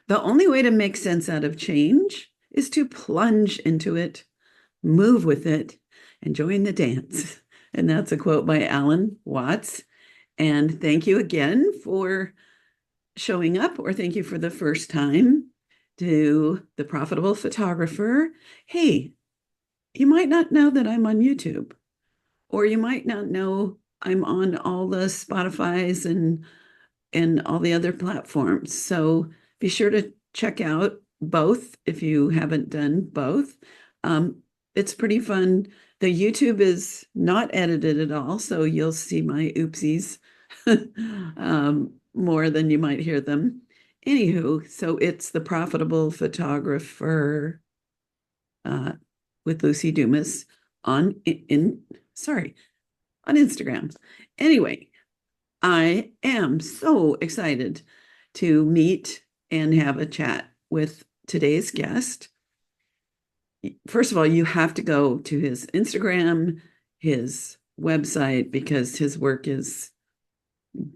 The only way to make sense out of change is to plunge into it, move with it, and join the dance. And that's a quote by Alan Watts. And thank you again for showing up, or thank you for the first time to the profitable photographer. Hey, you might not know that I'm on YouTube, or you might not know I'm on all the Spotify's and all the other platforms. So be sure to check out both if you haven't done both. It's pretty fun. The YouTube is not edited at all, so you'll see my oopsies more than you might hear them. Anywho, so it's the profitable photographer uh, with Lucy Dumas on in sorry on Instagram. Anyway, I am so excited to meet and have a chat with today's guest. First of all, you have to go to his Instagram, his website, because his work is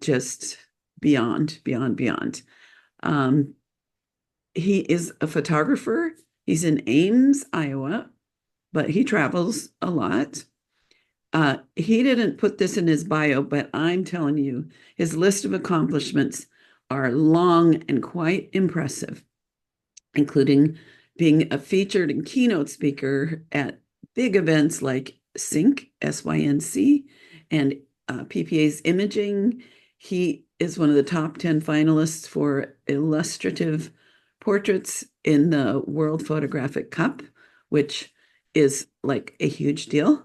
just beyond, beyond, beyond. Um, he is a photographer. He's in Ames, Iowa, but he travels a lot. He didn't put this in his bio, but I'm telling you, his list of accomplishments are long and quite impressive, including being a featured and keynote speaker at big events like Sync, SYNC, and PPA's Imaging. He is one of the top 10 finalists for illustrative portraits in the World Photographic Cup, which is like a huge deal.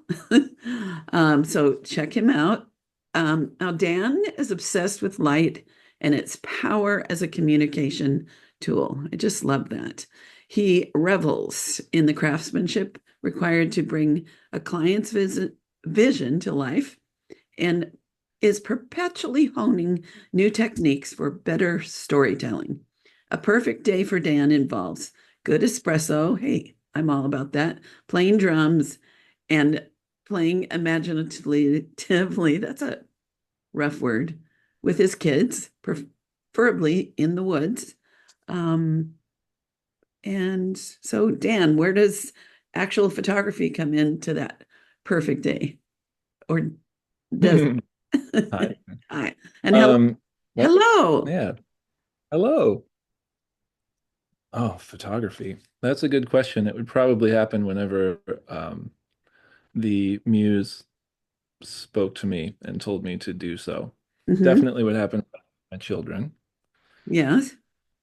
So check him out. Now, Dan is obsessed with light and its power as a communication tool. I just love that. He revels in the craftsmanship required to bring a client's vision to life and is perpetually honing new techniques for better storytelling. A perfect day for Dan involves good espresso. Hey, I'm all about that. Playing drums and playing imaginatively. That's a rough word. With his kids, preferably in the woods. Um, and so, Dan, where does actual photography come into that perfect day? Or does Hi. Hi. And Um, well, hello. yeah. Hello. Oh, photography. That's a good question. It would probably happen whenever the muse spoke to me and told me to do so. Hmm. Definitely would happen with my children. Yes.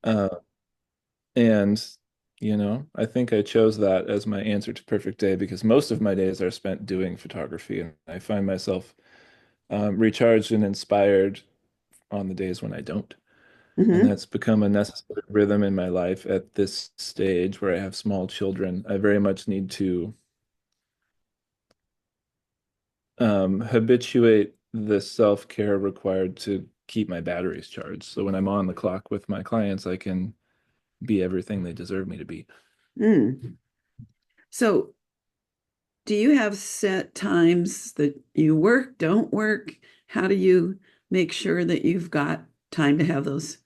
Uh, and, I think I chose that as my answer to perfect day because most of my days are spent doing photography, and I find myself recharged and inspired on the days when I don't. And Hmm. that's become a necessary rhythm in my life at this stage where I have small children. I very much need to habituate the self-care required to keep my batteries charged. So when I'm on the clock with my clients, I can be everything they deserve me to be. Mm. So, do you have set times that you work, don't work? How do you make sure that you've got time to have those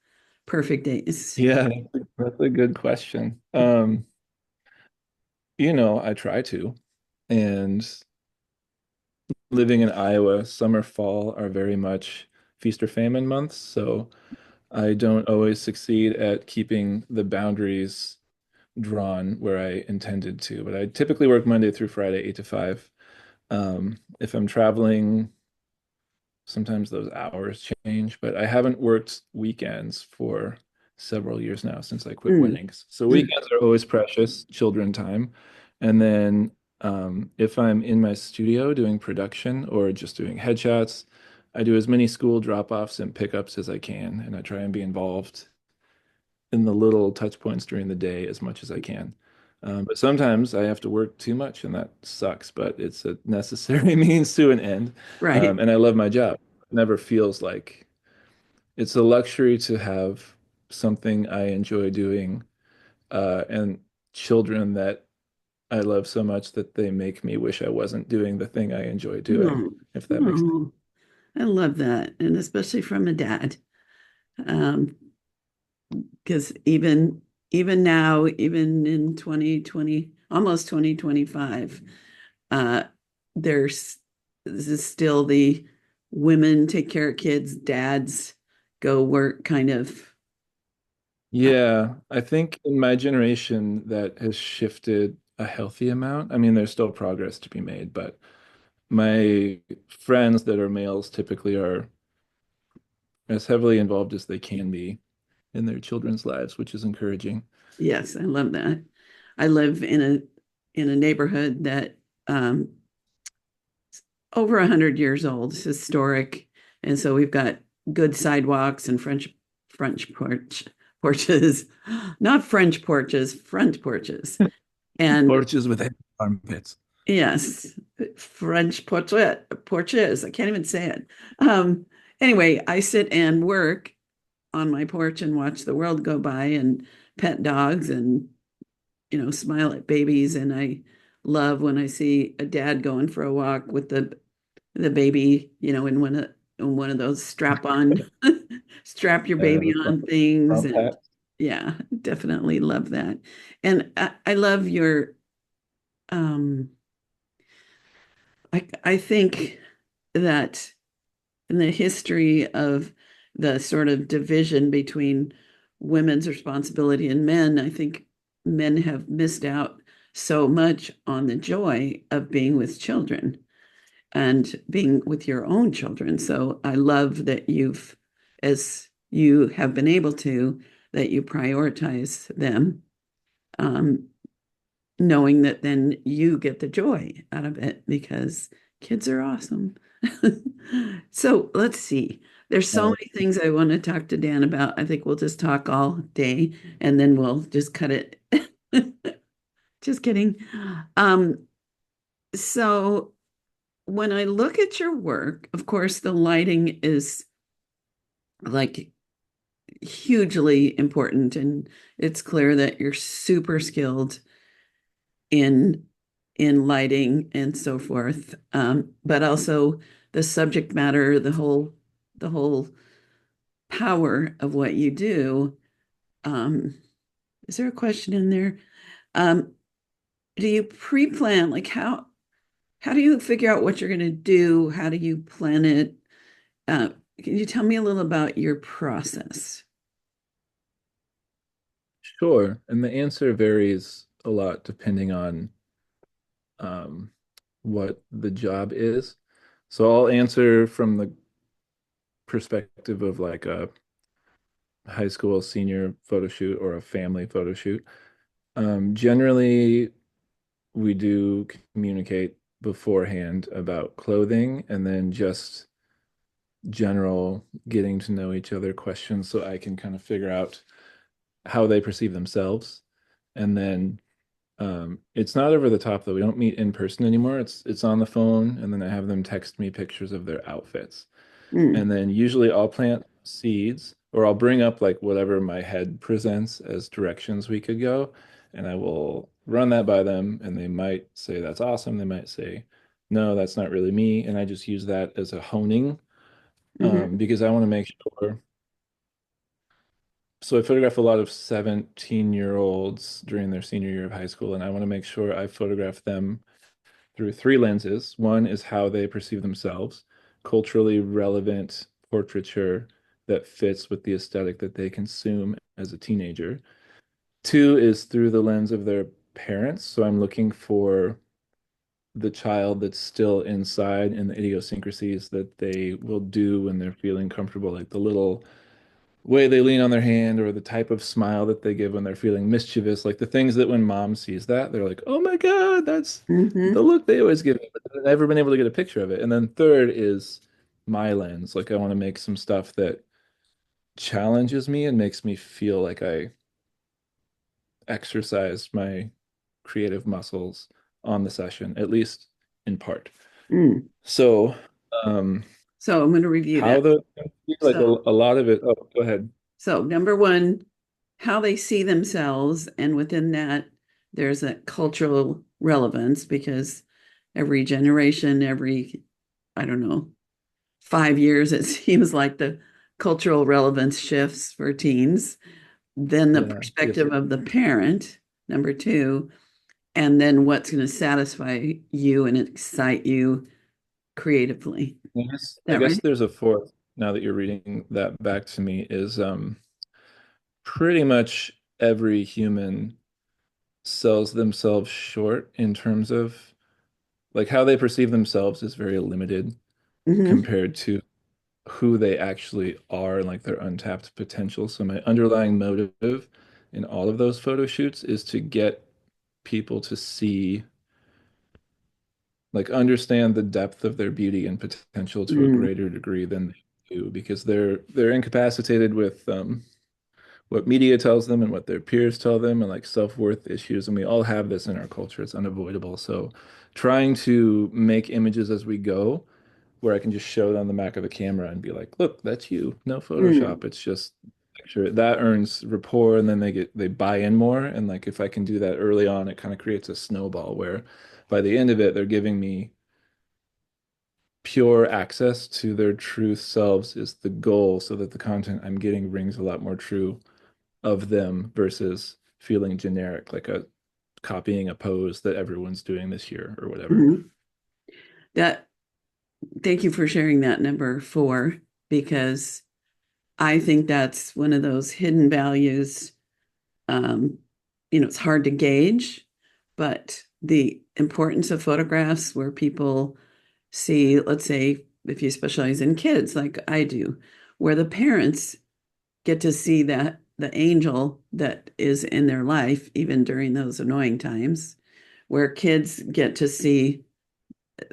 perfect days? Yeah, that's a good question. I try to. And living in Iowa, summer, fall are very much feast or famine months. So I don't always succeed at keeping the boundaries drawn where I intended to, but I typically work Monday through Friday, 8 to 5. If I'm traveling, sometimes those hours change, but I haven't worked weekends for several years now since I quit Mm. winning. So weekends are always precious, children time. And then if I'm in my studio doing production or just doing headshots, I do as many school drop-offs and pickups as I can, and I try and be involved in the little touch points during the day as much as I can. But sometimes I have to work too much, and that sucks, but it's a necessary means to an end. Right. And I love my job. It never feels like it's a luxury to have something I enjoy doing, and children that I love so much that they make me wish I wasn't doing the thing I enjoy doing, Oh, if that makes sense. oh, I love that. And especially from a dad. Um, because even now, even in 2020, almost 2025, uh, there's this is still the women take care of kids, dads go work kind of. Yeah, I think in my generation that has shifted a healthy amount. I mean, there's still progress to be made, but my friends that are males typically are as heavily involved as they can be in their children's lives, which is encouraging. Yes, I love that. I live in a neighborhood that um, over 100 years old. It's historic, and so we've got good sidewalks and French porches, not French porches, front porches, and Porches with armpits. yes, porches. I can't even say it. Um, anyway, I sit and work on my porch and watch the world go by and pet dogs and smile at babies. And I love when I see a dad going for a walk with the baby, in one of those strap on strap your baby The on things. front And hat. yeah, definitely love that. And I love your um I think that in the history of the sort of division between women's responsibility and men, I think men have missed out so much on the joy of being with children and being with your own children. So I love that as you have been able to, that you prioritize them, um, knowing that then you get the joy out of it because kids are awesome. So let's see. There's so Uh, many things I want to talk to Dan about. I think we'll just talk all day and then we'll just cut it. Just kidding. Um, so when I look at your work, of course, the lighting is like hugely important, and it's clear that you're super skilled in lighting and so forth. But also the subject matter, the whole power of what you do. Um, is there a question in there? Um, do you pre-plan like how do you figure out what you're going to do? How do you plan it? Uh, can you tell me a little about your process? sure. And the answer varies a lot depending on um, what the job is. So I'll answer from the perspective of like a high school senior photo shoot or a family photo shoot. Generally, we do communicate beforehand about clothing and then just general getting to know each other questions so I can kind of figure out how they perceive themselves. And then it's not over the top though. We don't meet in person anymore. It's on the phone, and then I have them text me pictures of their outfits. Mm, And then usually I'll plant seeds or I'll bring up like whatever my head presents as directions we could go. And I will run that by them. And they might say, that's awesome. They might say, no, that's not really me. And I just use that as a honing hmm because I want to make sure. So I photograph a lot of 17-year-olds during their senior year of high school. And I want to make sure I photograph them through three lenses. One is how they perceive themselves, culturally relevant portraiture that fits with the aesthetic that they consume as a teenager. Two is through the lens of their parents. So I'm looking for the child that's still inside and the idiosyncrasies that they will do when they're feeling comfortable, like the little way they lean on their hand or the type of smile that they give when they're feeling mischievous, like the things that when mom sees that, they're like, oh my God, that's the hmm look they always give me, but I've never been able to get a picture of it. And then third is my lens. Like I want to make some stuff that challenges me and makes me feel like I exercised my creative muscles on the session, at least in part. Mm. So, um, So I'm going to review how that. the like So a lot of it, oh, go ahead. number one, how they see themselves, and within that, there's a cultural relevance because every generation, I don't know, 5 years, it seems like the cultural relevance shifts for teens. then the Yeah. Yes. perspective of the parent, number two, and then what's going to satisfy you and excite you creatively. Is I that guess right? there's a fourth now that you're reading that back to me is pretty much every human sells themselves short in terms of like how they perceive themselves is very limited Hmm. compared to who they actually are and like their untapped potential. So my underlying motive in all of those photo shoots is to get people to see, like understand the depth of their beauty and potential to a Mm. greater degree than they do because they're incapacitated with what media tells them and what their peers tell them and like self-worth issues. And we all have this in our culture. It's unavoidable. So trying to make images as we go where I can just show it on the back of a camera and be like, look, that's you. No Mm. Photoshop. It's just picture. That earns rapport and then they buy in more. And like if I can do that early on, it kind of creates a snowball where by the end of it, they're giving me pure access to their true selves is the goal so that the content I'm getting rings a lot more true of them versus feeling generic, like a copying a pose that everyone's doing this year or whatever. Mhm. That, thank you for sharing that number four, because I think that's one of those hidden values. Um, it's hard to gauge, but the importance of photographs where people see, let's say, if you specialize in kids like I do, where the parents get to see that the angel that is in their life, even during those annoying times, where kids get to see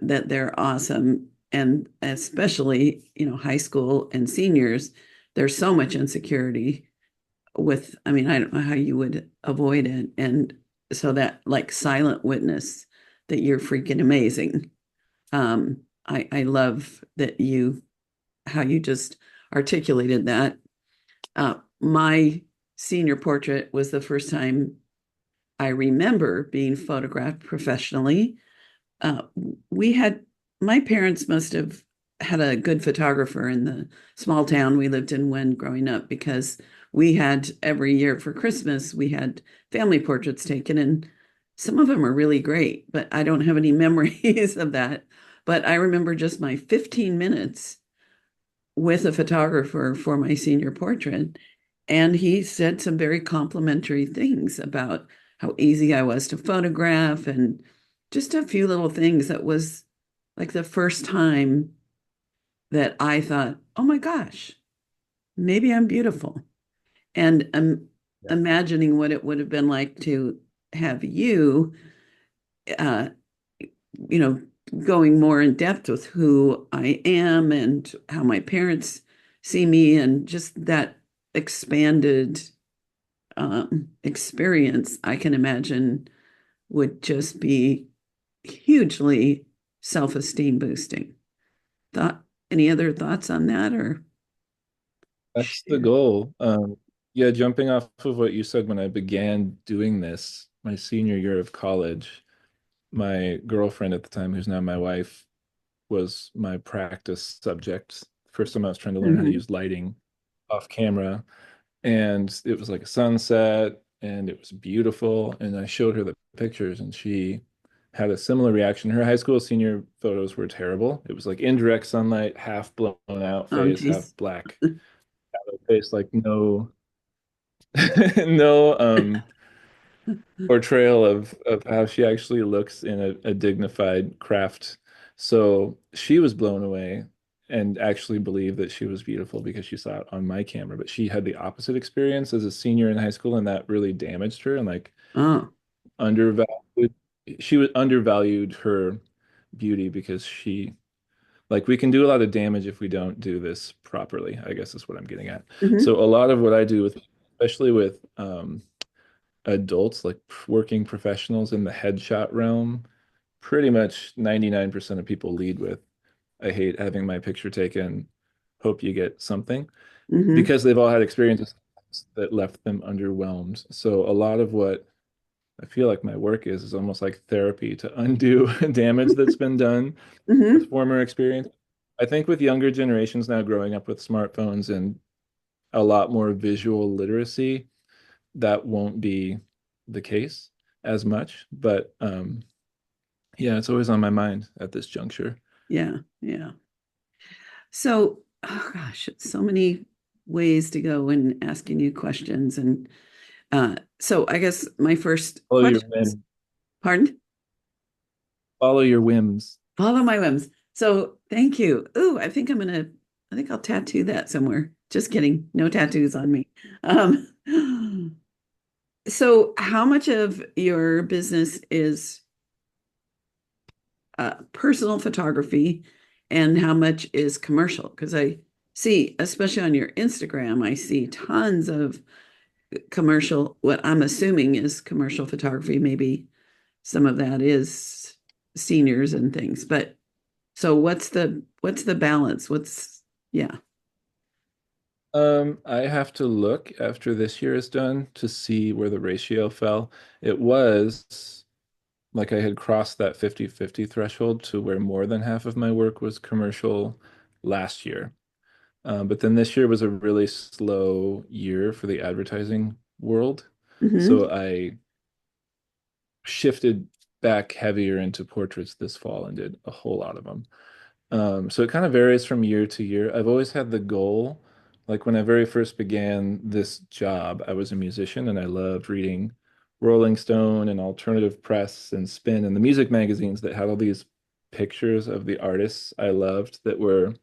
that they're awesome. And especially, high school and seniors, there's so much insecurity with, I mean, I don't know how you would avoid it. And so that like silent witness that you're freaking amazing. I love that how you just articulated that. My senior portrait was the first time I remember being photographed professionally. uh, we had My parents must have had a good photographer in the small town we lived in when growing up, because we had every year for Christmas we had family portraits taken, and some of them are really great, but I don't have any memories of that. But I remember just my 15 minutes with a photographer for my senior portrait, and he said some very complimentary things about how easy I was to photograph, and just a few little things that was like the first time that I thought, oh my gosh, maybe I'm beautiful. And I'm Yeah. imagining what it would have been like to have you, uh, you know, going more in depth with who I am and how my parents see me, and just that expanded experience, I can imagine would just be hugely self-esteem boosting. Thought, any other thoughts on that or That's the share? goal. Yeah, jumping off of what you said when I began doing this, my senior year of college, my girlfriend at the time, who's now my wife, was my practice subject. First time I was trying to learn how to Mhm. use lighting off camera. And it was like a sunset and it was beautiful. And I showed her the pictures and she had a similar reaction. Her high school senior photos were terrible. It was like indirect sunlight, half blown out Oh, face, half geez. black face, like no no portrayal of how she actually looks in a dignified craft. So she was blown away and actually believed that she was beautiful because she saw it on my camera. But she had the opposite experience as a senior in high school, and that really damaged her and like Oh. undervalued. She was undervalued her beauty because she like we can do a lot of damage if we don't do this properly, I guess is what I'm getting at. Hmm. So a lot of what I do with, especially with adults, like working professionals in the headshot realm, pretty much 99% of people lead with, I hate having my picture taken. Hope you get something Hmm. because they've all had experiences that left them underwhelmed. So a lot of what I feel like my work is almost like therapy to undo damage that's been done with Hmm. former experience. I think with younger generations now growing up with smartphones and a lot more visual literacy, that won't be the case as much. But yeah, it's always on my mind at this juncture. Yeah, yeah. So, oh gosh, so many ways to go in asking you questions. And so I guess my first Follow your question is, whim. pardon? Follow your whims. Follow my whims. So thank you. Ooh, I think I'll tattoo that somewhere. Just kidding. No tattoos on me. So how much of your business is personal photography and how much is commercial? Because I see, especially on your Instagram, I see tons of commercial, what I'm assuming is commercial photography. Maybe some of that is seniors and things. But so what's the balance? Yeah. I have to look after this year is done to see where the ratio fell. It was like I had crossed that 50-50 threshold to where more than half of my work was commercial last year. But then this year was a really slow year for the advertising world. Hmm. So I shifted back heavier into portraits this fall and did a whole lot of them. So it kind of varies from year to year. I've always had the goal, like when I very first began this job, I was a musician and I loved reading Rolling Stone and Alternative Press and Spin and the music magazines that had all these pictures of the artists I loved that were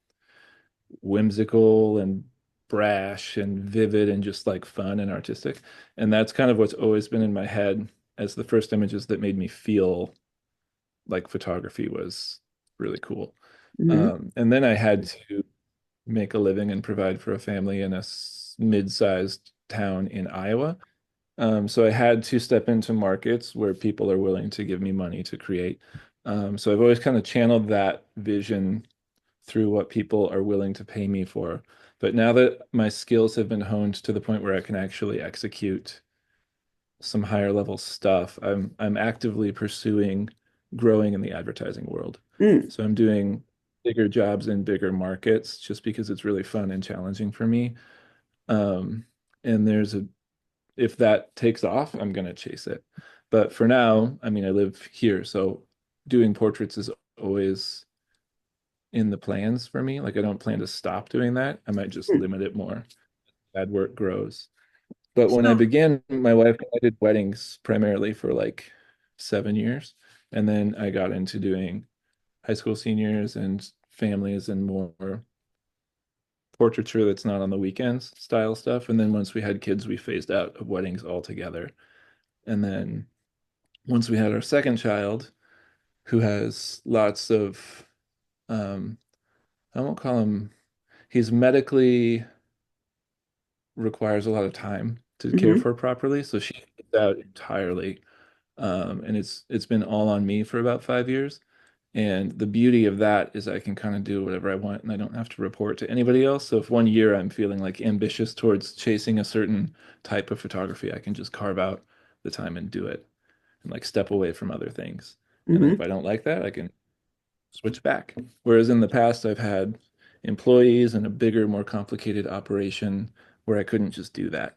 whimsical and brash and vivid and just like fun and artistic. And that's kind of what's always been in my head as the first images that made me feel like photography was really cool. Hmm. And then I had to make a living and provide for a family in a mid-sized town in Iowa. So I had to step into markets where people are willing to give me money to create. So I've always kind of channeled that vision through what people are willing to pay me for. But now that my skills have been honed to the point where I can actually execute some higher level stuff, I'm actively pursuing growing in the advertising world. Mm. So I'm doing bigger jobs in bigger markets just because it's really fun and challenging for me. Um, and there's a if that takes off, I'm gonna chase it. But for now, I mean, I live here, so doing portraits is always in the plans for me. Like I don't plan to stop doing that. I might just Mm. limit it more as work grows. But when I So, began, my wife and I did weddings primarily for like 7 years. And then I got into doing high school seniors and families and more portraiture that's not on the weekends style stuff. And then once we had kids, we phased out of weddings altogether. And then once we had our second child, who has lots of, um, I won't call him, he's medically requires a lot of time to care mhm. for properly. So she gets out entirely. And it's been all on me for about 5 years. And the beauty of that is I can kind of do whatever I want and I don't have to report to anybody else. So if one year I'm feeling like ambitious towards chasing a certain type of photography, I can just carve out the time and do it and like step away from other things. And then if Mhm. I don't like that, I can switch back. Whereas in the past, I've had employees and a bigger, more complicated operation where I couldn't just do that.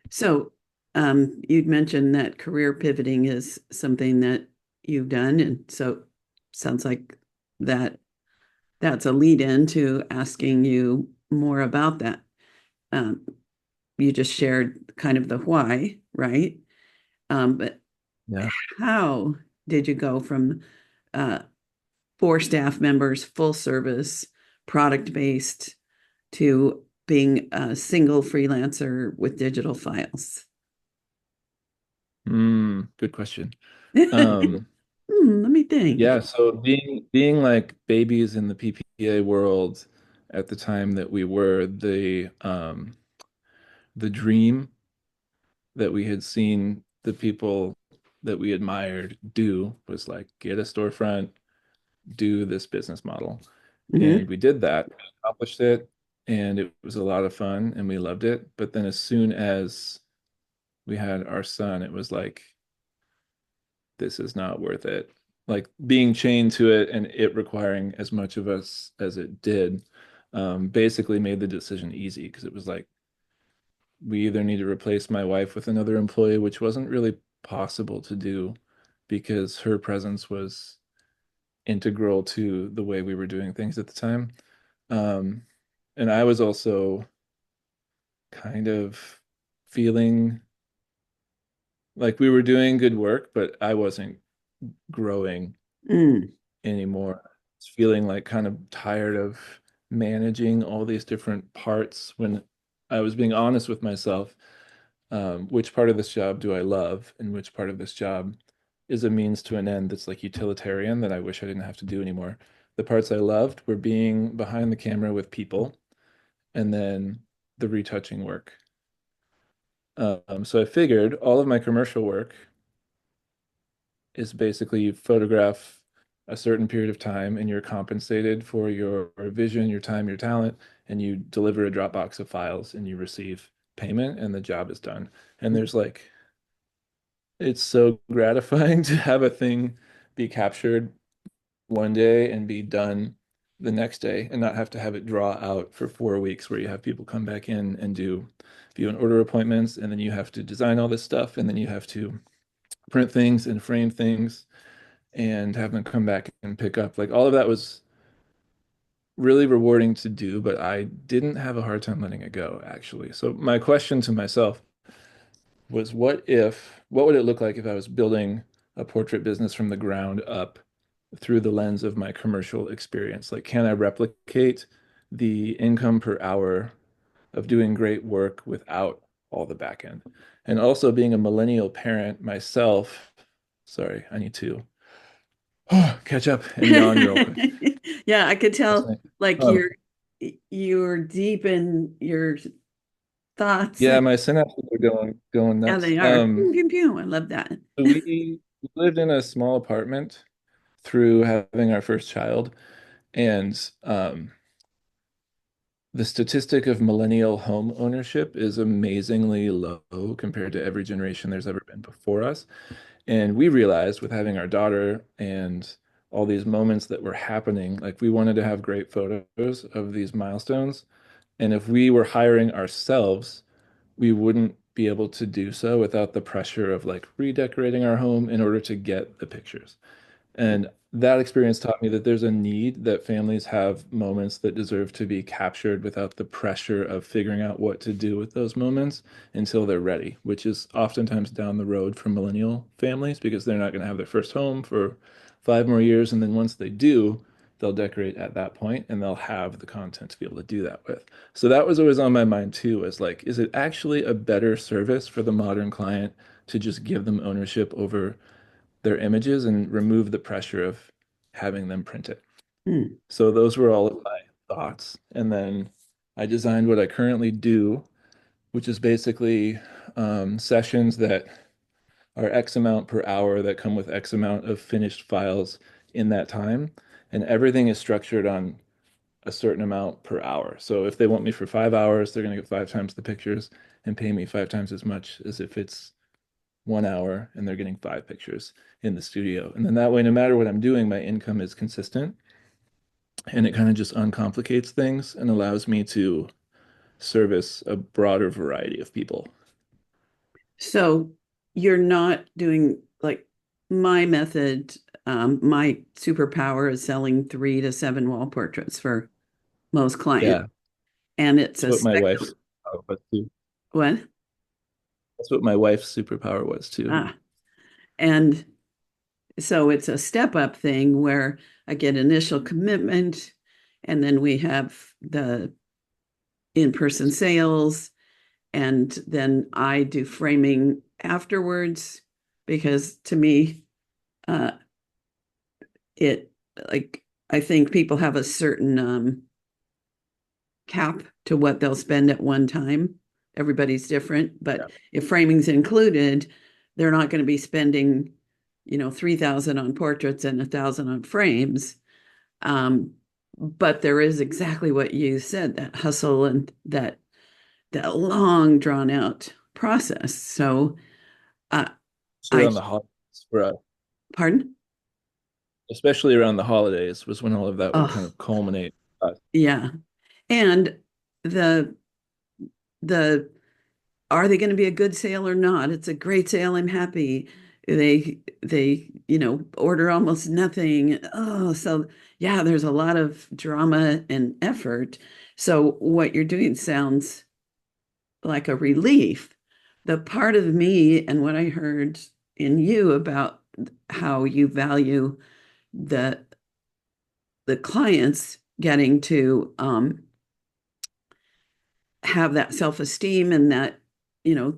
So, you'd mentioned that career pivoting is something that you've done, and so sounds like that that's a lead in to asking you more about that. Um, you just shared kind of the why, right? But Yeah. how did you go from uh, four staff members, full service, product based, to being a single freelancer with digital files? Good question. Hmm, Um, let me think. yeah, so being like babies in the PPA world at the time that we were, the dream that we had seen the people that we admired do was like get a storefront, do this business model. And Hmm. we did that, accomplished it, and it was a lot of fun and we loved it. But then as soon as we had our son, it was like, this is not worth it. Like being chained to it and it requiring as much of us as it did, basically made the decision easy because it was like, we either need to replace my wife with another employee, which wasn't really possible to do because her presence was integral to the way we were doing things at the time. Um, and I was also kind of feeling like we were doing good work, but I wasn't growing Mm, anymore. I was feeling like kind of tired of managing all these different parts when I was being honest with myself. Which part of this job do I love, and which part of this job is a means to an end that's like utilitarian that I wish I didn't have to do anymore. The parts I loved were being behind the camera with people and then the retouching work. So I figured all of my commercial work is basically you photograph a certain period of time and you're compensated for your vision, your time, your talent, and you deliver a Dropbox of files and you receive payment and the job is done. And there's like, it's so gratifying to have a thing be captured one day and be done the next day and not have to have it draw out for 4 weeks where you have people come back in and do view and order appointments and then you have to design all this stuff and then you have to print things and frame things and have them come back and pick up. Like all of that was really rewarding to do, but I didn't have a hard time letting it go, actually. So my question to myself was what would it look like if I was building a portrait business from the ground up through the lens of my commercial experience? Like, can I replicate the income per hour of doing great work without all the back end? And also being a millennial parent myself, sorry, I need to catch up and yawn real quick. yeah, I could That's tell nice. like Um, you're deep in your thoughts yeah, and my synapses are going yeah, nuts. they are. Pew, pew, pew. I love that. So we lived in a small apartment through having our first child, and the statistic of millennial home ownership is amazingly low compared to every generation there's ever been before us. And we realized with having our daughter and all these moments that were happening, like we wanted to have great photos of these milestones. And if we were hiring ourselves, we wouldn't be able to do so without the pressure of like redecorating our home in order to get the pictures. And that experience taught me that there's a need that families have moments that deserve to be captured without the pressure of figuring out what to do with those moments until they're ready, which is oftentimes down the road for millennial families because they're not going to have their first home for 5 more years. And then once they do, they'll decorate at that point and they'll have the content to be able to do that with. So that was always on my mind too, as like, is it actually a better service for the modern client to just give them ownership over their images and remove the pressure of having them print it? Hmm. So those were all of my thoughts. And then I designed what I currently do, which is basically sessions that are X amount per hour that come with X amount of finished files in that time. And everything is structured on a certain amount per hour. So if they want me for 5 hours, they're going to get 5 times the pictures and pay me 5 times as much as if it's 1 hour and they're getting 5 pictures in the studio. And then that way, no matter what I'm doing, my income is consistent and it kind of just uncomplicates things and allows me to service a broader variety of people. So you're not doing like my method. My superpower is selling 3 to 7 wall portraits for most clients, Yeah, and it's that's a what my spec. wife's superpower was too. What? That's what my wife's superpower was too. Ah, and so it's a step up thing where I get initial commitment, and then we have the in-person sales, and then I do framing afterwards because to me, uh, it like I think people have a certain cap to what they'll spend at one time. Everybody's different, Yeah. but if framing's included, they're not going to be spending, 3,000 on portraits and 1,000 on frames. Um, but there is exactly what you said, that hustle and that long drawn out process. So uh, Especially I around the holidays for us, pardon. especially around the holidays was when all of that would kind Oh of culminate. yeah, and the the are they going to be a good sale or not? It's a great sale. I'm happy. They order almost nothing. Oh, so yeah, there's a lot of drama and effort. So what you're doing sounds like a relief. The part of me and what I heard in you about how you value the the clients getting to have that self-esteem and that, you know,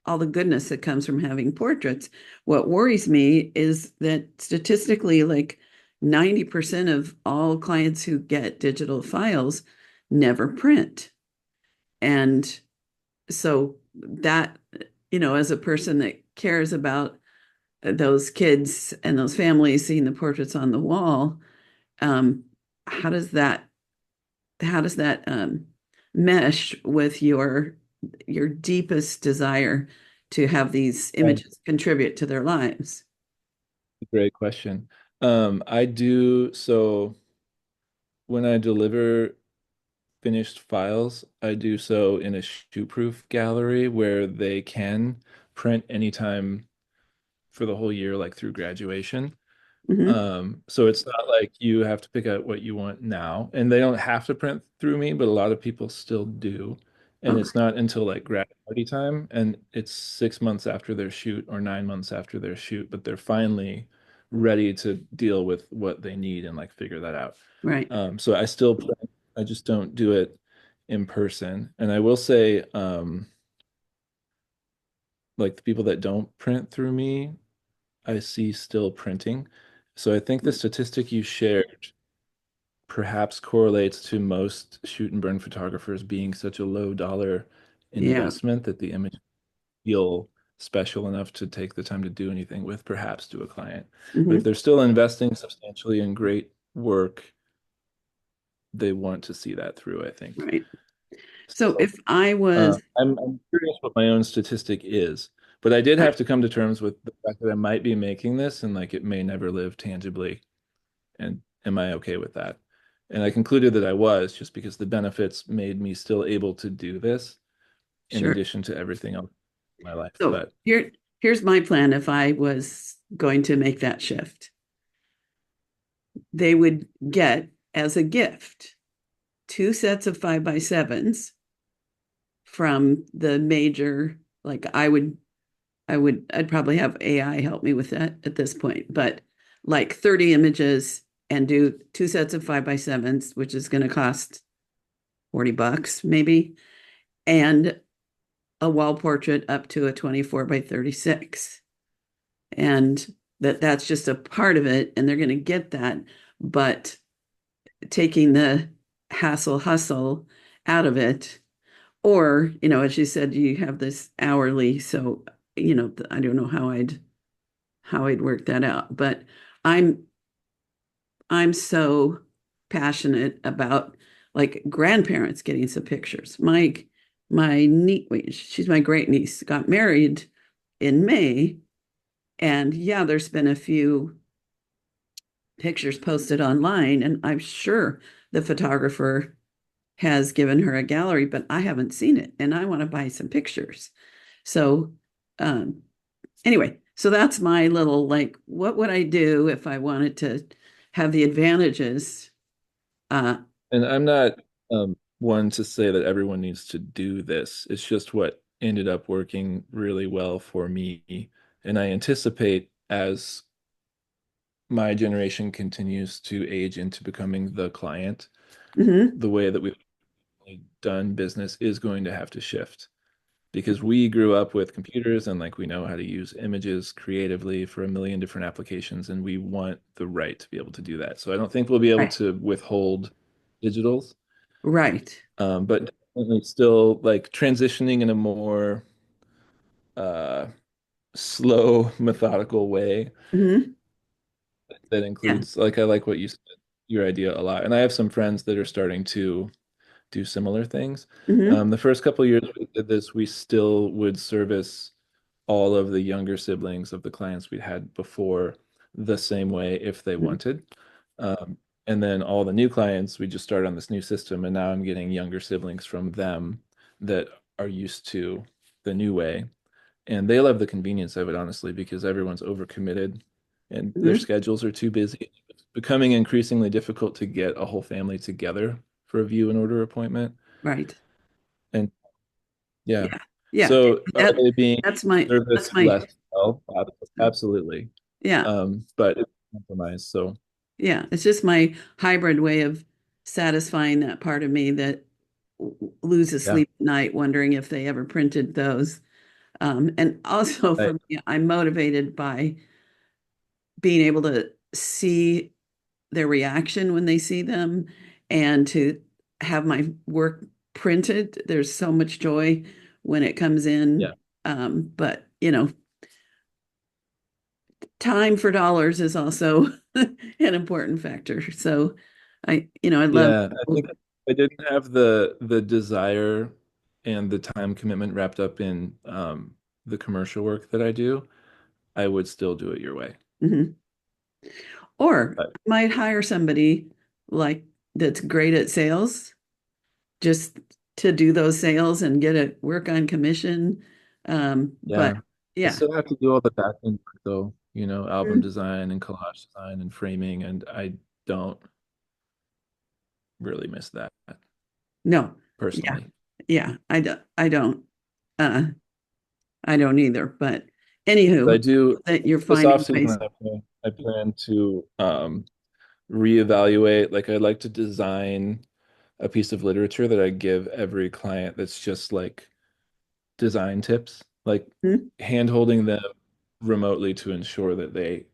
all the goodness that comes from having portraits. What worries me is that statistically, like 90% of all clients who get digital files never print. And so that, as a person that cares about those kids and those families seeing the portraits on the wall, um, how does that mesh with your deepest desire to have these Right. images contribute to their lives? Great question. I do so when I deliver finished files, I do so in a shoot-proof gallery where they can print anytime for the whole year, like through graduation. Hmm. So it's not like you have to pick out what you want now, and they don't have to print through me, but a lot of people still do. And Oh, it's not until like grad party time, and it's 6 months after their shoot or 9 months after their shoot, but they're finally ready to deal with what they need and like figure that out. right. So I still print, I just don't do it in person. And I will say, like the people that don't print through me, I see still printing. So I think the statistic you shared perhaps correlates to most shoot and burn photographers being such a low dollar Yeah. investment that the image feel special enough to take the time to do anything with, perhaps to a client. But if Hmm. they're still investing substantially in great work, they want to see that through, I think. Right. So So if I was, I'm curious what my own statistic is, but I did I, have to come to terms with the fact that I might be making this and like it may never live tangibly. And am I okay with that? And I concluded that I was just because the benefits made me still able to do this in sure. addition to everything else in my life. So But here's my plan if I was going to make that shift. They would get as a gift two sets of 5x7s from the major, like I'd probably have AI help me with that at this point, but like 30 images and do two sets of 5x7s, which is going to cost $40 maybe, and a wall portrait up to a 24x36. And that's just a part of it. And they're going to get that. But taking the hassle hustle out of it, or, as you said, you have this hourly. So, I don't know how I'd work that out. But I'm I'm so passionate about like grandparents getting some pictures. My niece, she's my great niece, got married in May, and yeah, there's been a few pictures posted online, and I'm sure the photographer has given her a gallery, but I haven't seen it, and I want to buy some pictures. So, um, anyway, so that's my little like, what would I do if I wanted to have the advantages? Uh, and I'm not one to say that everyone needs to do this. It's just what ended up working really well for me. And I anticipate as my generation continues to age into becoming the client, mhm, the way that we've done business is going to have to shift because we grew up with computers and like we know how to use images creatively for a million different applications and we want the right to be able to do that. So I don't think we'll be able right, to withhold digitals, right. but definitely still like transitioning in a more uh, slow, methodical way Mhm, that yeah. includes like I like what you said, your idea a lot. And I have some friends that are starting to do similar things. Mhm, The first couple of years we did this, we still would service all of the younger siblings of the clients we had before the same way if they mhm. wanted. Um, and then all the new clients, we just started on this new system, and now I'm getting younger siblings from them that are used to. the new way. And they love the convenience of it, honestly, because everyone's overcommitted and their Mhm. schedules are too busy. It's becoming increasingly difficult to get a whole family together for a view and order appointment. Right. And yeah. Yeah. Yeah. So are That they being that's serviced my less well? Absolutely. yeah. But it's compromised. So Yeah. It's just my hybrid way of satisfying that part of me that loses yeah. sleep at night wondering if they ever printed those. And also for Right. me, I'm motivated by being able to see their reaction when they see them and to have my work printed. There's so much joy when it comes Yeah. in. But, time for dollars is also an important factor. So I love, Yeah. I think if I didn't have the desire and the time commitment wrapped up in the commercial work that I do, I would still do it your way. mhm. Or But I might hire somebody like that's great at sales just to do those sales and get it work on commission. But yeah, I yeah. still have to do all the back end work though, album Mhm. design and collage design and framing, and I don't really miss that No. Yeah. personally. Yeah. Uh I don't either. But I anywho, do that you're this off finding season. ways. I plan to reevaluate. Like I'd like to design a piece of literature that I give every client that's just like design tips, like Hmm? hand holding them remotely to ensure that they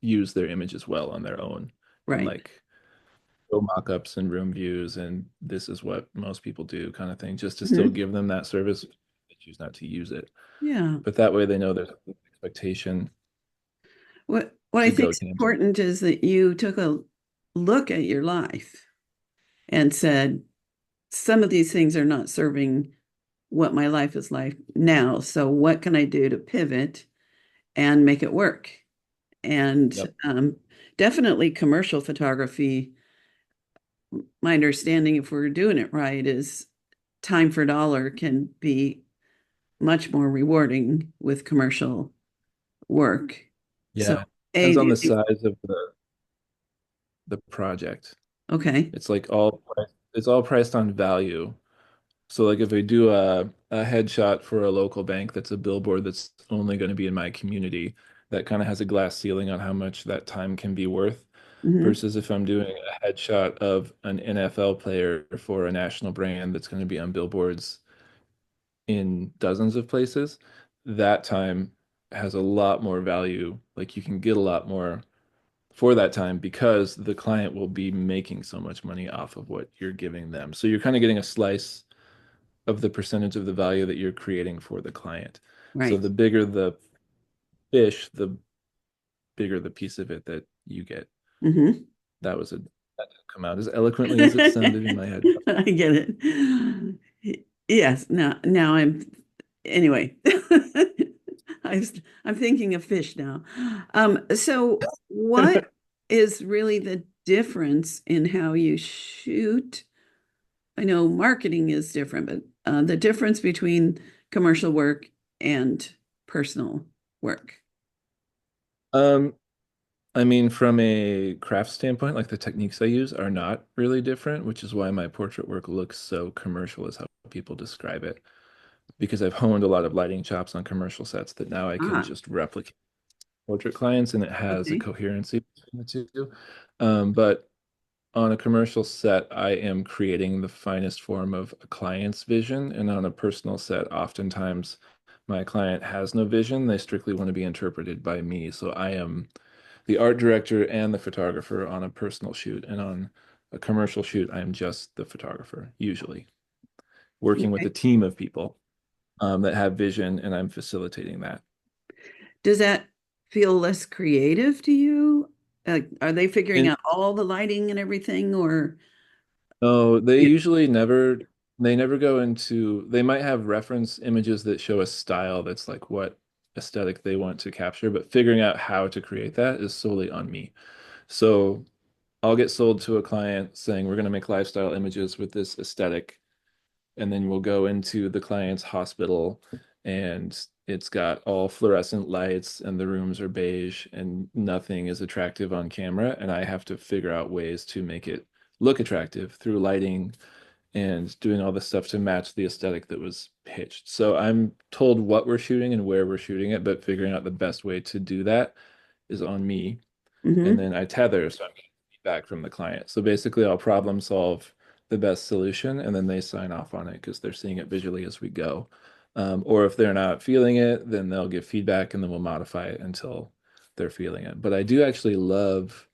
use their images well on their own and Right. like go mock-ups and room views and this is what most people do kind of thing, just to still Hmm. give them that service. They choose not to use it, Yeah. but that way they know there's an expectation What I to think go is tangible. important is that you took a look at your life and said, some of these things are not serving what my life is like now. So what can I do to pivot and make it work? And Yep. definitely commercial photography, my understanding, if we're doing it right, is time for dollar can be much more rewarding with commercial work. So, Yeah, A, depends do on you the think, size of the project. okay. It's all priced on value. So like if we do a headshot for a local bank that's a billboard that's only going to be in my community, that kind of has a glass ceiling on how much that time can be worth. Hmm. Versus if I'm doing a headshot of an NFL player for a national brand that's going to be on billboards in dozens of places, that time has a lot more value. Like you can get a lot more for that time because the client will be making so much money off of what you're giving them. So you're kind of getting a slice of the percentage of the value that you're creating for the client. So Right. the bigger the fish, the bigger the piece of it that you get. Hmm. That was a that didn't come out as eloquently as it sounded in my head. I get it. Yes. Now anyway. I'm thinking of fish now. So what is really the difference in how you shoot? I know marketing is different, but the difference between commercial work and personal work. Um, I mean, from a craft standpoint, like the techniques I use are not really different, which is why my portrait work looks so commercial, is how people describe it. Because I've honed a lot of lighting chops on commercial sets that now I can Ah, just replicate portrait clients, and it has a okay. coherency between the two. But on a commercial set, I am creating the finest form of a client's vision, and on a personal set, oftentimes my client has no vision. They strictly want to be interpreted by me. So I am the art director and the photographer on a personal shoot, and on a commercial shoot, I am just the photographer, usually working with Okay. a team of people that have vision, and I'm facilitating that. Does that feel less creative to you? Are they figuring And out all the lighting and everything, or no, yeah, they never go into, they might have reference images that show a style that's like what aesthetic they want to capture, but figuring out how to create that is solely on me. So I'll get sold to a client saying we're going to make lifestyle images with this aesthetic. and then we'll go into the client's hospital, and it's got all fluorescent lights and the rooms are beige and nothing is attractive on camera, and I have to figure out ways to make it look attractive through lighting and doing all the stuff to match the aesthetic that was pitched. So I'm told what we're shooting and where we're shooting it, but figuring out the best way to do that is on me. And Mm-hmm. then I tether, so I'm getting feedback from the client. So basically, I'll problem solve the best solution, and then they sign off on it because they're seeing it visually as we go. Or if they're not feeling it, then they'll give feedback, and then we'll modify it until they're feeling it. But I do actually love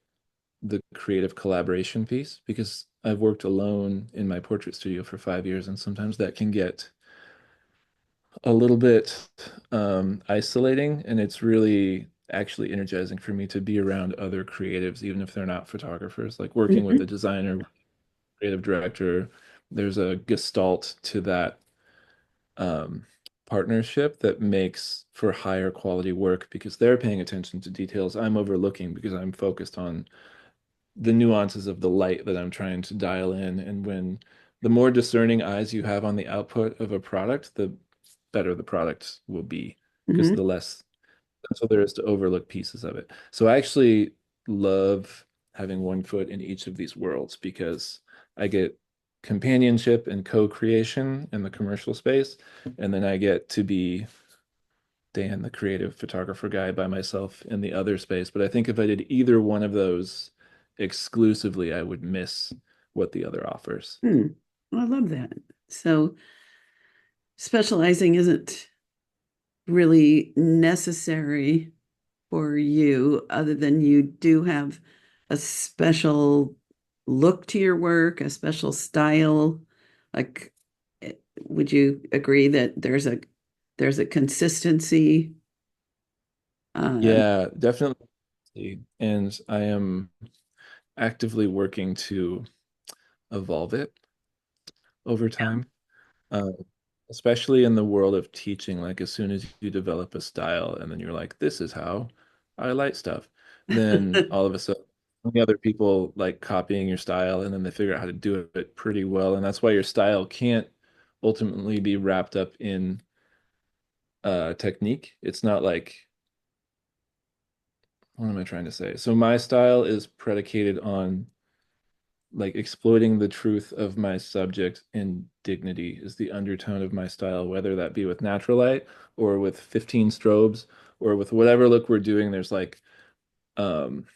the creative collaboration piece because I've worked alone in my portrait studio for 5 years, and sometimes that can get a little bit isolating, and it's really actually energizing for me to be around other creatives, even if they're not photographers, like working with a Mm-hmm. designer, creative director. There's a gestalt to that um, partnership that makes for higher quality work because they're paying attention to details I'm overlooking because I'm focused on the nuances of the light that I'm trying to dial in. And when the more discerning eyes you have on the output of a product, the better the product will be because Mm-hmm. the less so there is to overlook pieces of it. So I actually love having one foot in each of these worlds because I get companionship and co-creation in the commercial space, and then I get to be Dan, the creative photographer guy, by myself in the other space. But I think if I did either one of those exclusively, I would miss what the other offers. Hmm. Well, I love that. So specializing isn't really necessary for you, other than you do have a special look to your work, a special style. Like, would you agree that there's a consistency? Uh, Yeah, definitely. And I am actively working to evolve it over time. Uh, Especially in the world of teaching, like as soon as you develop a style and then you're like, this is how I light stuff, then all of a sudden the other people like copying your style and then they figure out how to do it pretty well. And that's why your style can't ultimately be wrapped up in technique. It's not like, what am I trying to say? So my style is predicated on like exploiting the truth of my subject, and dignity is the undertone of my style, whether that be with natural light or with 15 strobes or with whatever look we're doing. There's like um,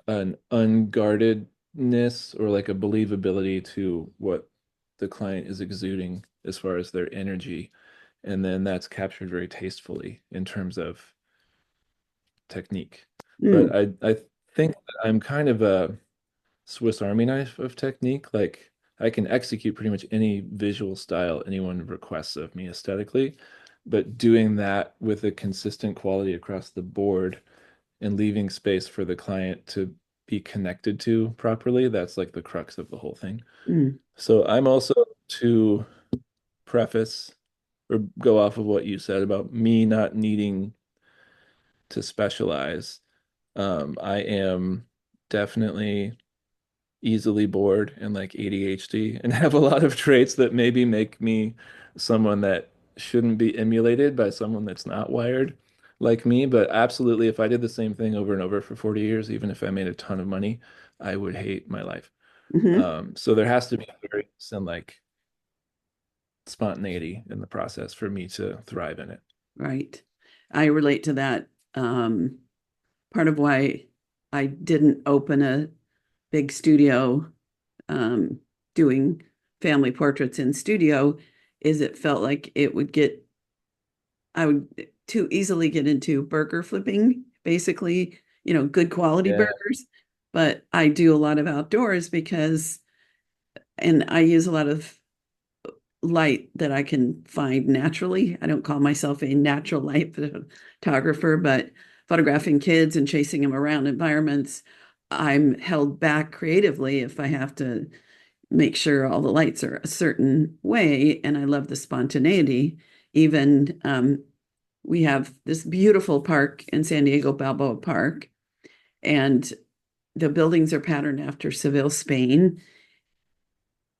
an unguardedness or like a believability to what the client is exuding as far as their energy. And then that's captured very tastefully in terms of technique. But mm, I think that I'm kind of a Swiss Army knife of technique. Like I can execute pretty much any visual style anyone requests of me aesthetically, but doing that with a consistent quality across the board and leaving space for the client to be connected to properly, that's like the crux of the whole thing. mm, So I'm also to preface or go off of what you said about me not needing to specialize. I am definitely easily bored and like ADHD and have a lot of traits that maybe make me someone that shouldn't be emulated by someone that's not wired like me. But absolutely, if I did the same thing over and over for 40 years, even if I made a ton of money, I would hate my life. mhm, So there has to be some like spontaneity in the process for me to thrive in it. right. I relate to that. Part of why I didn't open a big studio, um, doing family portraits in studio is it felt like I would too easily get into burger flipping, basically, good quality Yeah. burgers. But I do a lot of outdoors and I use a lot of light that I can find naturally. I don't call myself a natural light photographer, but photographing kids and chasing them around environments, I'm held back creatively if I have to make sure all the lights are a certain way. And I love the spontaneity. Even we have this beautiful park in San Diego, Balboa Park, and the buildings are patterned after Seville, Spain.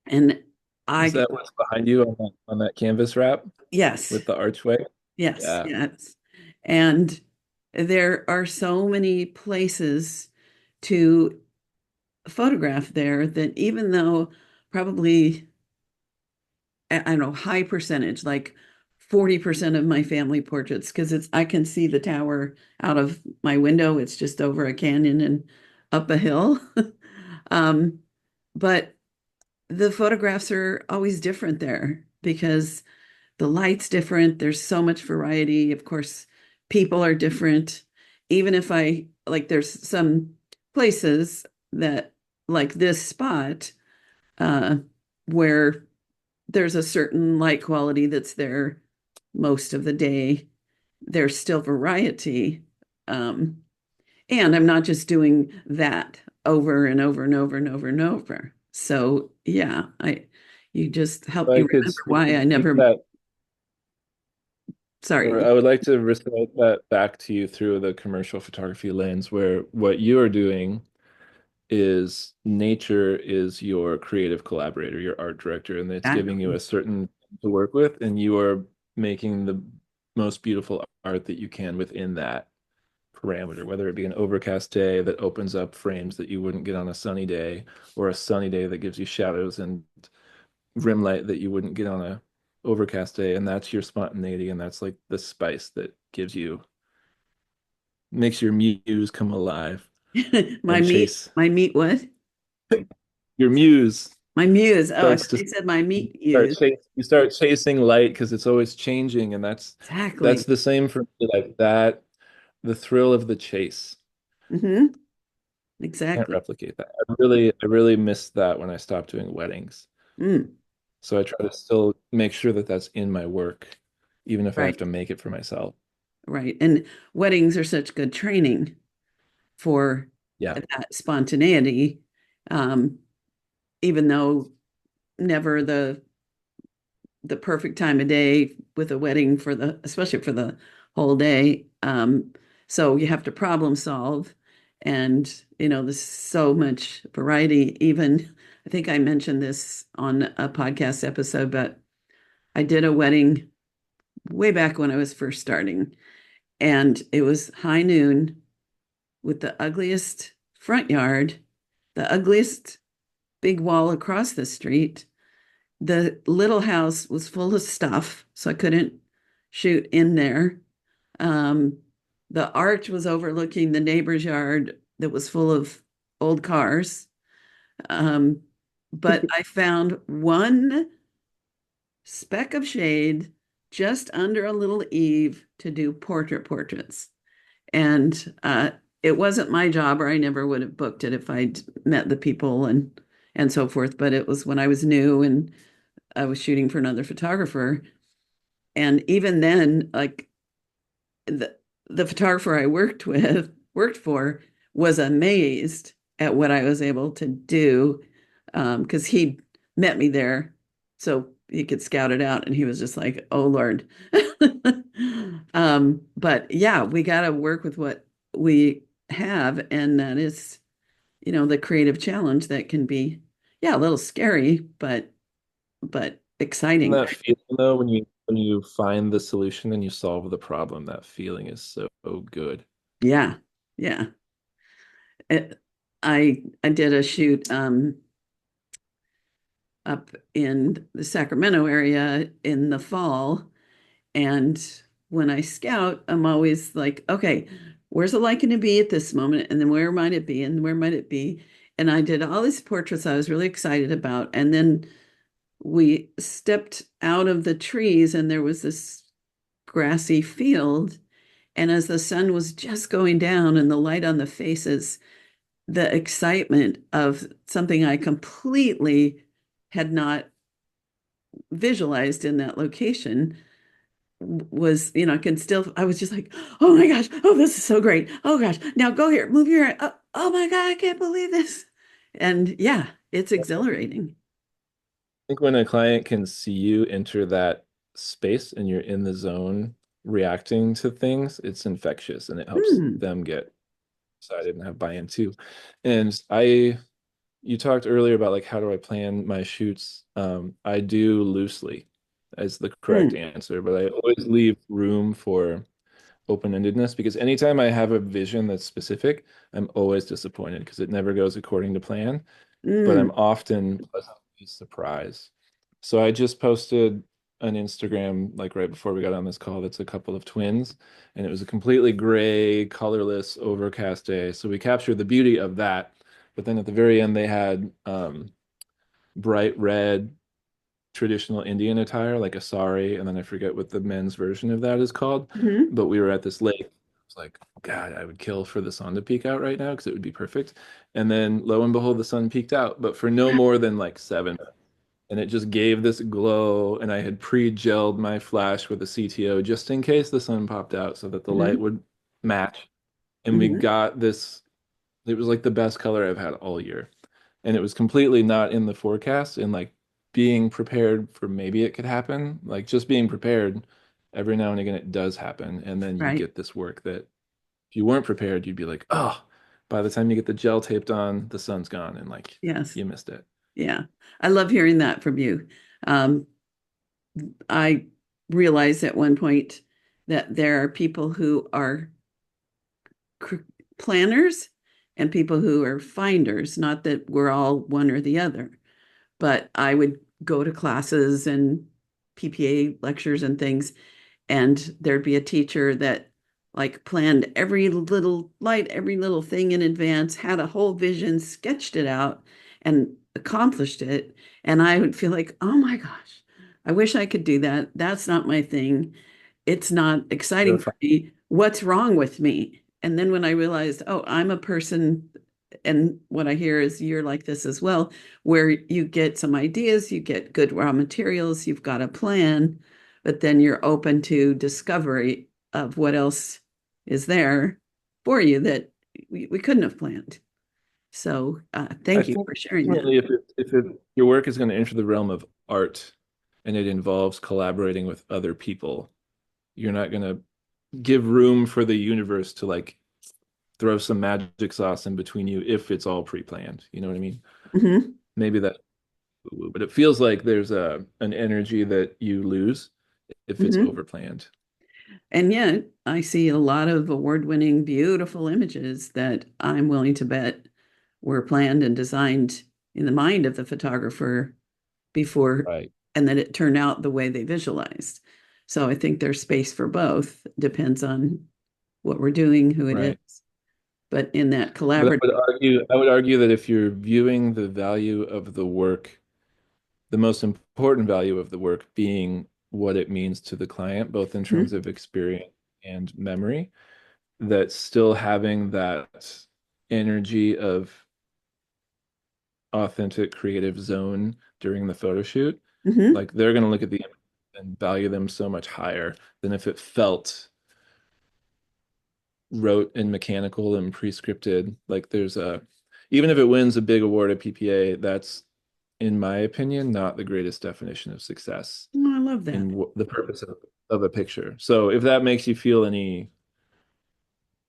And I Is get, that what's behind you on that canvas wrap yes, with the archway? yes, Yeah. yes. And there are so many places to photograph there that even though probably, I don't know, high percentage, like 40% of my family portraits, because I can see the tower out of my window. It's just over a canyon and up a hill. Um, but the photographs are always different there because the light's different. There's so much variety. Of course, people are different. Even if I like, there's some places that, like this spot, uh, where there's a certain light quality that's there most of the day. There's still variety. Um, and I'm not just doing that over and over and over and over and over. So yeah, you just helped So me remember I why could I speak never, that, or sorry. I would like to recite that back to you through the commercial photography lens, where what you are doing is nature is your creative collaborator, your art director, and it's giving you Exactly. a certain to work with, and you are making the most beautiful art that you can within that parameter, whether it be an overcast day that opens up frames that you wouldn't get on a sunny day, or a sunny day that gives you shadows and rim light that you wouldn't get on a overcast day. And that's your spontaneity, and that's like the spice that gives you makes your muse come alive My and meat, chase my meat what? your muse My muse. Oh, I starts thought to you said my meat use. you start chasing light because it's always changing, and that's Exactly. the same for me, like that, the thrill of the chase. Hmm. Can't Exactly. replicate that. I really missed that when I stopped doing weddings. Mm, So I try to still make sure that that's in my work, even if I have right. to make it for myself. Right. And weddings are such good training for Yeah. that spontaneity. Um, Even though never the perfect time of day with a wedding for the, especially for the whole day. So you have to problem solve. And, there's so much variety. Even, I think I mentioned this on a podcast episode, but I did a wedding way back when I was first starting. And it was high noon with the ugliest front yard, the ugliest big wall across the street. The little house was full of stuff, so I couldn't shoot in there. Um, the arch was overlooking the neighbor's yard that was full of old cars. Um, but I found one speck of shade just under a little eave to do portraits. And it wasn't my job, or I never would have booked it if I'd met the people and so forth. But it was when I was new and I was shooting for another photographer. And even then, like the the photographer I worked for was amazed at what I was able to do, because he met me there so he could scout it out, and he was just like, "Oh Lord." But yeah, we got to work with what we have, and that is, the creative challenge that can be, yeah, a little scary, but And exciting. that feeling though, when you find the solution and you solve the problem, that feeling is so good. Yeah, yeah. It, I did a shoot up in the Sacramento area in the fall, and when I scout, I'm always like, okay, where's it like going to be at this moment, and then where might it be, and where might it be? And I did all these portraits I was really excited about, and then we stepped out of the trees, and there was this grassy field, and as the sun was just going down and the light on the faces, the excitement of something I completely had not visualized in that location was, I can still, I was just like, oh my gosh, oh, this is so great. Oh gosh, now go here, move here. Oh my God, I can't believe this. And yeah, it's exhilarating. I think when a client can see you enter that space and you're in the zone reacting to things, it's infectious and it helps Hmm. them get excited and have buy-in too. And I you talked earlier about like how do I plan my shoots? I do loosely as the correct Mm, answer, but I always leave room for open-endedness because anytime I have a vision that's specific, I'm always disappointed because it never goes according to plan, but I'm mm, often pleasantly surprised. So I just posted an Instagram like right before we got on this call that's a couple of twins, and it was a completely gray, colorless, overcast day. So we captured the beauty of that, but then at the very end they had bright red traditional Indian attire, like a sari, and then I forget what the men's version of that is called. mhm, But we were at this lake. It's like, God, I would kill for the sun to peek out right now because it would be perfect. And then lo and behold, the sun peeked out, but for no more than like 7. And it just gave this glow. And I had pre-gelled my flash with a CTO just in case the sun popped out so that the light mhm, would match. And we mhm. got this, it was like the best color I've had all year, and it was completely not in the forecast, and like being prepared for maybe it could happen, like just being prepared every now and again it does happen, and then you Right. get this work that if you weren't prepared you'd be like, oh, by the time you get the gel taped on the sun's gone and like Yes. you missed it. Yeah. I love hearing that from you. Um, I realized at one point that there are people who are cr- planners and people who are finders, not that we're all one or the other, but I would go to classes and PPA lectures and things, and there'd be a teacher that like planned every little light, every little thing in advance, had a whole vision, sketched it out, and accomplished it. And I would feel like, oh my gosh, I wish I could do that. That's not my thing. It's not You're exciting for fine. me. What's wrong with me? And then when I realized, oh, I'm a person, and what I hear is you're like this as well, where you get some ideas, you get good raw materials, you've got a plan, but then you're open to discovery of what else is there for you that we couldn't have planned. So I thank you think for sharing that. ultimately if your work is going to enter the realm of art and it involves collaborating with other people, you're not going to give room for the universe to like throw some magic sauce in between you if it's all pre-planned. You know what I mean? Hmm. Maybe that, but it feels like there's a an energy that you lose if it's Hmm. overplanned. And yet, I see a lot of award-winning, beautiful images that I'm willing to bet were planned and designed in the mind of the photographer before, Right. and that it turned out the way they visualized. So I think there's space for both. Depends on what we're doing, who it is. Right. But in that But collaborative, I would argue that if you're viewing the value of the work, the most important value of the work being what it means to the client, both in terms Mhm, of experience and memory, that still having that energy of authentic creative zone during the photo shoot, mhm, like they're going to look at the image and value them so much higher than if it felt rote and mechanical and pre-scripted. Like there's a, even if it wins a big award at PPA, that's, in my opinion, not the greatest definition of success oh, I love that. in the purpose of a picture. So if that makes you feel any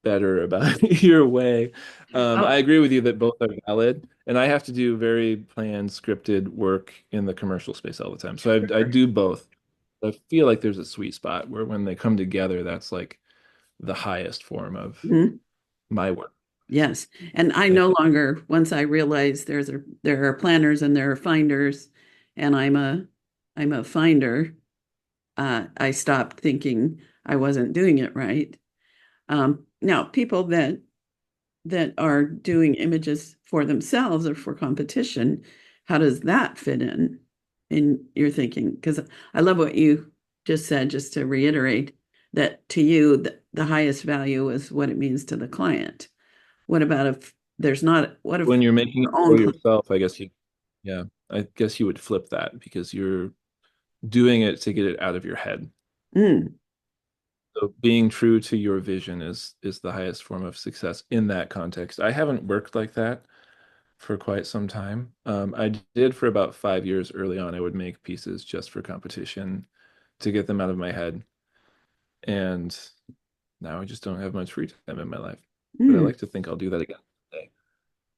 better about your way. I Oh, agree with you that both are valid, and I have to do very planned, scripted work in the commercial space all the time. So I sure. do both. I feel like there's a sweet spot where when they come together, that's like the highest form of Mhm. my work. Yes. And I And no longer, once I realize there are planners and there are finders, and I'm a finder, I stopped thinking I wasn't doing it right. Now, people that are doing images for themselves or for competition, how does that fit in your thinking? Because I love what you just said, just to reiterate that to you, the highest value is what it means to the client. What about if there's not, what if when you're making it your own for client? yourself, I guess yeah, I guess you would flip that because you're doing it to get it out of your head. Mm, So being true to your vision is the highest form of success in that context. I haven't worked like that for quite some time. I did for about 5 years early on. I would make pieces just for competition to get them out of my head. And now I just don't have much free time in my life. But I mm. like to think I'll do that again today.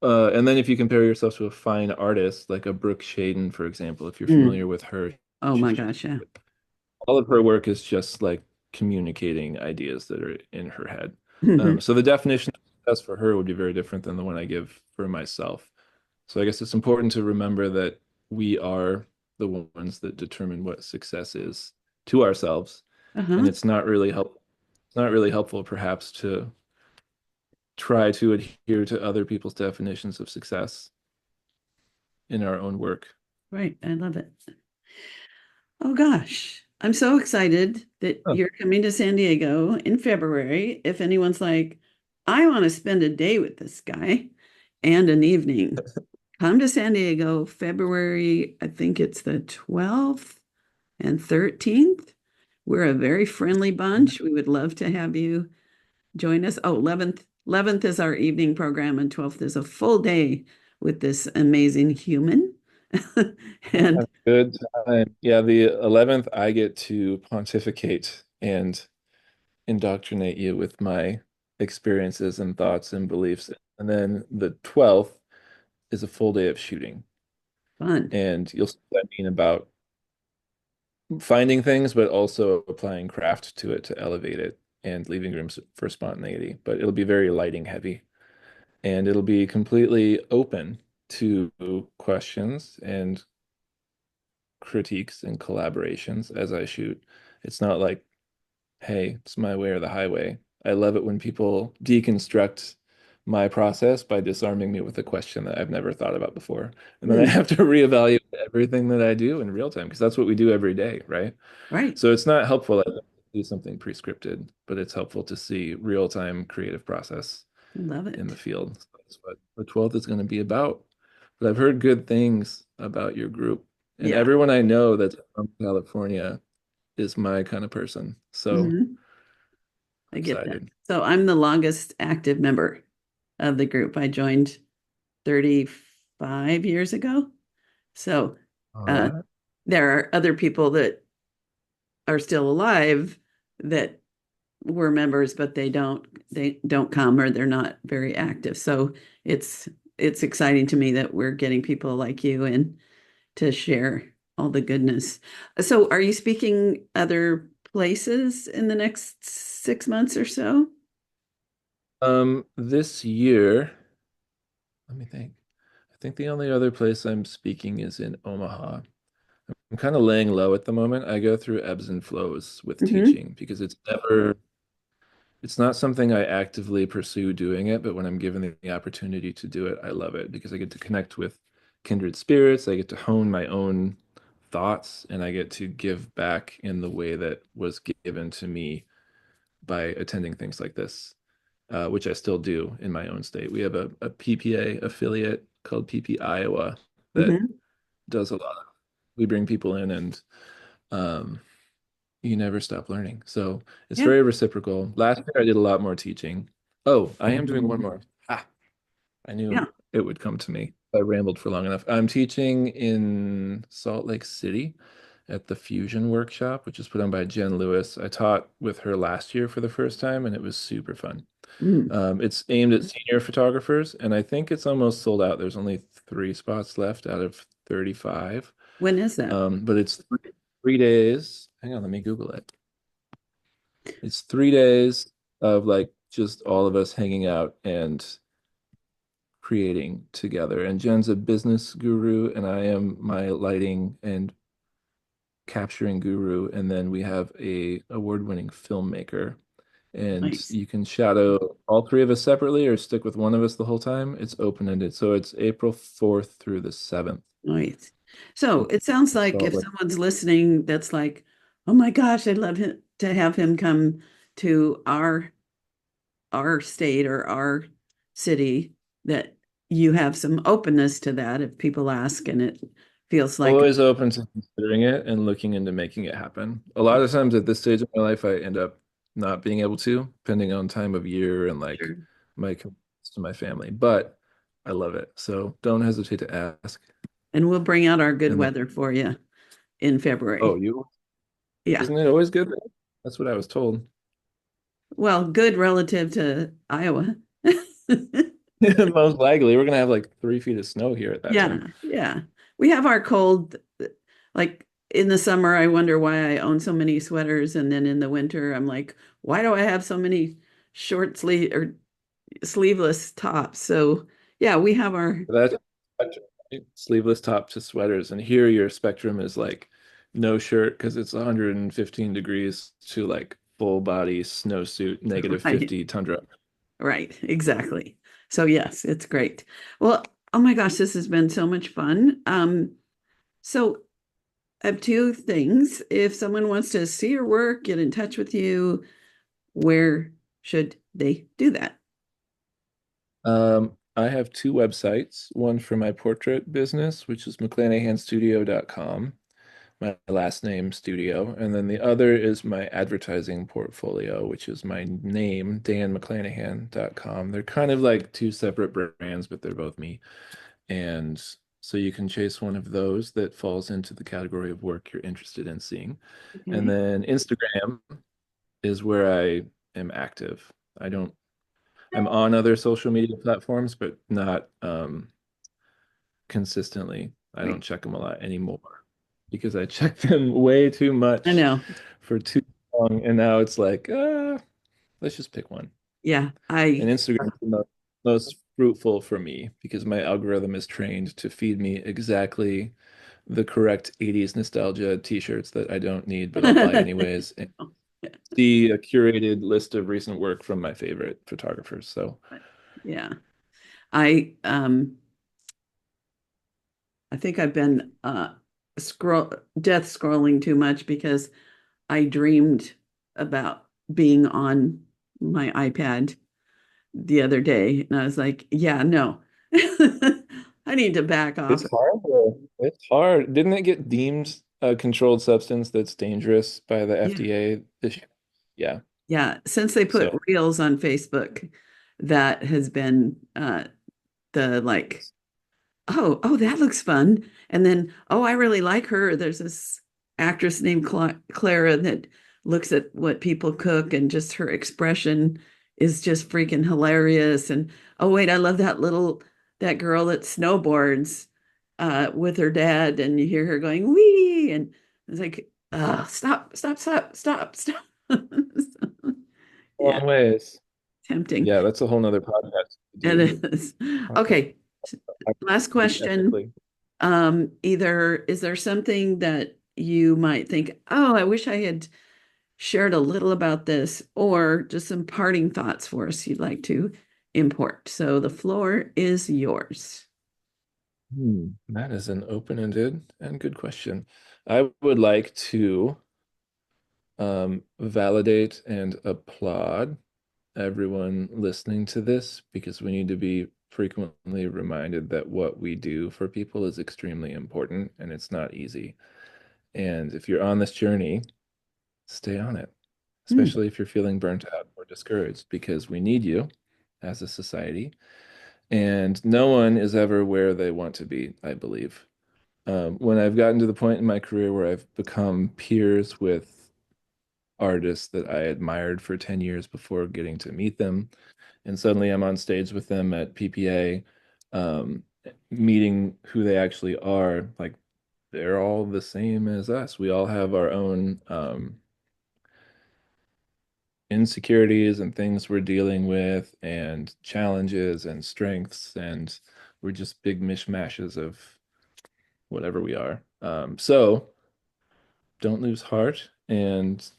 And then if you compare yourself to a fine artist like a Brooke Shaden, for example, if you're Mm. familiar with her, Oh my she's gosh, yeah. all of her work is just like communicating ideas that are in her head. Hmm. So the definition of success for her would be very different than the one I give for myself. So I guess it's important to remember that we are the ones that determine what success is to ourselves, and Uh-huh. it's not really helpful perhaps to try to adhere to other people's definitions of success in our own work. Right. I love it. Oh gosh. I'm so excited that Huh. you're coming to San Diego in February. If anyone's like, I want to spend a day with this guy and an evening, come to San Diego, February, I think it's the 12th and 13th. We're a very friendly bunch. We would love to have you join us. Oh, 11th is our evening program, and 12th is a full day with this amazing human. And Have a good time. Yeah, the 11th, I get to pontificate and indoctrinate you with my experiences and thoughts and beliefs. And then the 12th is a full day of shooting. fun. And you'll see what I mean about finding things, but also applying craft to it to elevate it and leaving room for spontaneity. But it'll be very lighting heavy and it'll be completely open to questions and critiques and collaborations as I shoot. It's not like, hey, it's my way or the highway. I love it when people deconstruct my process by disarming me with a question that I've never thought about before. And then I Hmm. have to reevaluate everything that I do in real time because that's what we do every day, right? Right. So it's not helpful to do something pre-scripted, but it's helpful to see real-time creative process Love in the it. field. So that's what the 12th is going to be about. But I've heard good things about your group, and Yeah. everyone I know that's from California is my kind of person. So Hmm. I I'm get that. excited. So I'm the longest active member of the group. I joined 35 years ago. So All uh, right. there are other people that are still alive that were members, but they don't come or they're not very active. So it's it's exciting to me that we're getting people like you in to share all the goodness. So are you speaking other places in the next 6 months or so? This year, let me think. I think the only other place I'm speaking is in Omaha. I'm kind of laying low at the moment. I go through ebbs and flows with Hmm. teaching because it's not something I actively pursue doing it, but when I'm given the opportunity to do it, I love it because I get to connect with kindred spirits. I get to hone my own thoughts and I get to give back in the way that was given to me by attending things like this, which I still do in my own state. We have a PPA affiliate called PP Iowa that Hmm. does a lot of, we bring people in and um, you never stop learning. So it's Yeah. very reciprocal. Last year I did a lot more teaching. Oh, I am doing one more. Ah, I knew Yeah. it would come to me. I rambled for long enough. I'm teaching in Salt Lake City at the Fusion Workshop, which is put on by Jen Lewis. I taught with her last year for the first time, and it was super fun. Mm. It's aimed at senior photographers, and I think it's almost sold out. There's only 3 spots left out of 35. When is that? But it's 3 days. Hang on, let me Google it. It's 3 days of like just all of us hanging out and creating together. And Jen's a business guru, and I am my lighting and capturing guru. And then we have a award-winning filmmaker. And Nice. you can shadow all three of us separately or stick with one of us the whole time. It's open-ended. So it's April 4th through the 7th Nice. So in it sounds like Salt if Lake. someone's listening that's like, oh my gosh, I'd love him to have him come to our state or our city, that you have some openness to that if people ask and it feels like Always open to considering it and looking into making it happen. A lot of times at this stage of my life, I end up not being able to, depending on time of year and like sure. my commitments to my family. But I love it. So don't hesitate to ask. And we'll bring out our good And then, weather for you in oh, February. you, Yeah. isn't it always good? That's what I was told. Well, good relative to Iowa. Most likely, we're gonna have like 3 feet of snow here at that Yeah, time. yeah. We have our cold, like in the summer, I wonder why I own so many sweaters. And then in the winter, I'm like, why do I have so many short sleeve or sleeveless tops? So yeah, we have our, That's spectrum, right? Sleeveless top to sweaters, and here your spectrum is like no shirt because it's 115 degrees to like full body snowsuit, negative right, 50 tundra. right, exactly. So yes, it's great. Well, oh my gosh, this has been so much fun. So I have two things. If someone wants to see your work, get in touch with you, where should they do that? I have two websites, one for my portrait business, which is mcclanahanstudio.com, my last name studio, and then the other is my advertising portfolio, which is my name, danmcclanahan.com. They're kind of like two separate brands, but they're both me. And so you can chase one of those that falls into the category of work you're interested in seeing. And Okay. then Instagram is where I am active. I don't, I'm on other social media platforms, but not consistently. I don't Right. check them a lot anymore because I check them way too I much know. for too long. And now it's like, let's just pick one. Yeah, And I Instagram is the most fruitful for me because my algorithm is trained to feed me exactly the correct 80s nostalgia t-shirts that I don't need, but I'll buy anyways, and see a curated list of recent work from my favorite photographers. So, yeah. I think I've been scroll death scrolling too much because I dreamed about being on my iPad the other day and I was like, yeah, no. I need to back off. it's hard, though. It's hard. Didn't it get deemed a controlled substance that's dangerous by the Yeah. FDA this year? Yeah. Yeah, since they put So, reels on Facebook, that has been the like, oh, that looks fun. And then, oh, I really like her. There's this actress named Clara that looks at what people cook and just her expression is just freaking hilarious. And oh, wait, I love that girl that snowboards with her dad, and you hear her going, wee. And it's like, stop, stop, stop, stop, stop. Yeah, long ways. tempting. Yeah, that's a whole nother podcast to It do. is. Talk about Okay, last photography question. ethically. Either is there something that you might think, oh, I wish I had shared a little about this, or just some parting thoughts for us you'd like to import? So the floor is yours. That is an open-ended and good question. I would like to validate and applaud everyone listening to this because we need to be frequently reminded that what we do for people is extremely important and it's not easy. And if you're on this journey, stay on it, Hmm. especially if you're feeling burnt out or discouraged, because we need you as a society. And no one is ever where they want to be, I believe. When I've gotten to the point in my career where I've become peers with artists that I admired for 10 years before getting to meet them, and suddenly I'm on stage with them at PPA, um, meeting who they actually are, like they're all the same as us. We all have our own insecurities and things we're dealing with, and challenges and strengths, and we're just big mishmashes of whatever we are. So don't lose heart and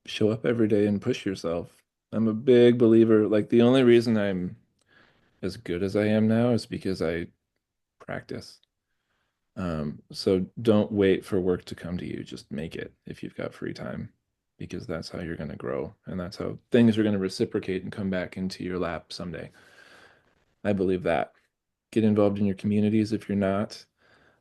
show up every day and push yourself. I'm a big believer, like the only reason I'm as good as I am now is because I practice. So don't wait for work to come to you. Just make it if you've got free time, because that's how you're going to grow. And that's how things are going to reciprocate and come back into your lap someday. I believe that. Get involved in your communities if you're not.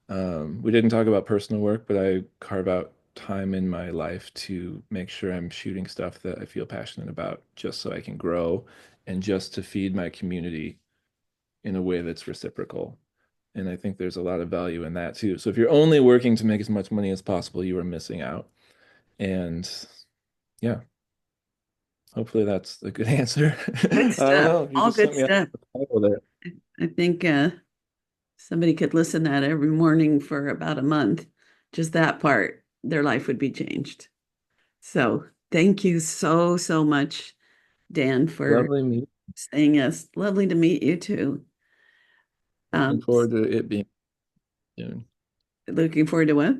We didn't talk about personal work, but I carve out time in my life to make sure I'm shooting stuff that I feel passionate about just so I can grow and just to feed my community in a way that's reciprocal. And I think there's a lot of value in that too. So if you're only working to make as much money as possible, you are missing out. And yeah, Hopefully that's a good answer. Good I don't stuff. know. You All just good sent me out stuff. the title there. I think somebody could listen to that every morning for about a month. Just that part, their life would be changed. So thank you so, so much, Dan, for Lovely meet. staying us. Lovely to meet you too. Looking Um, forward to it being soon. Looking forward to what?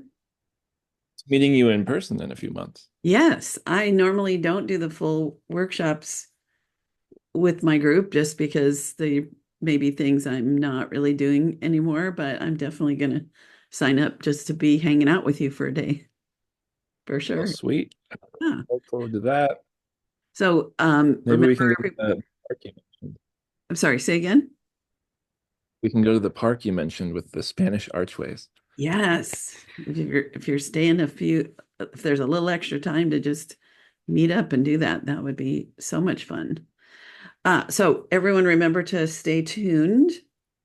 Meeting you in person in a few months. Yes, I normally don't do the full workshops with my group just because they may be things I'm not really doing anymore, but I'm definitely going to sign up just to be hanging out with you for a day for Oh, sure. sweet. Yeah. Look forward to that. So Maybe remember, we can go to the park you mentioned. I'm sorry, say again. We can go to the park you mentioned with the Spanish archways. Yes. If you're staying if there's a little extra time to just meet up and do that, that would be so much fun. So everyone remember to stay tuned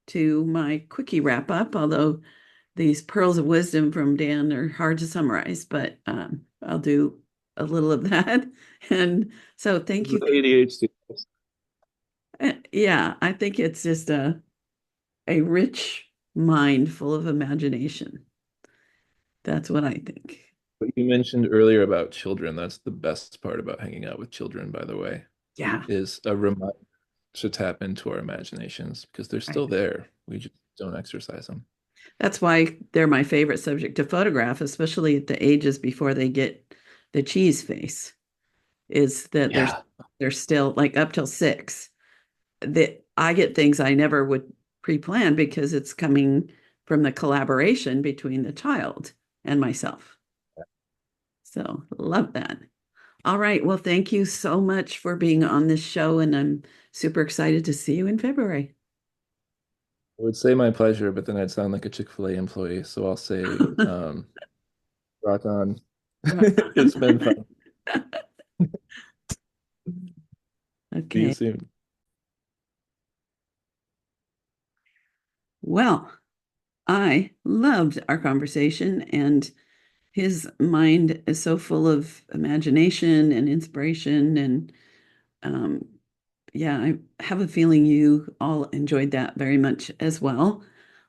to my quickie wrap up, although these pearls of wisdom from Dan are hard to summarize, but I'll do a little of that. And so thank you. ADHD. Yeah, I think it's just a rich mind full of imagination. That's what I think. What you mentioned earlier about children, that's the best part about hanging out with children, by the way, Yeah, is a reminder to tap into our imaginations because they're right. still there. We just don't exercise them. That's why they're my favorite subject to photograph, especially at the ages before they get the cheese face, is that Yeah. they're still like up till 6. That I get things I never would pre-plan because it's coming from the collaboration between the child and myself. So love that. All right. Well, thank you so much for being on this show, and I'm super excited to see you in February. I would say my pleasure, but then I'd sound like a Chick-fil-A employee. So I'll say, rock on. It's been fun. See you Okay. soon. Well, I loved our conversation, and his mind is so full of imagination and inspiration. And um, yeah, I have a feeling you all enjoyed that very much as well.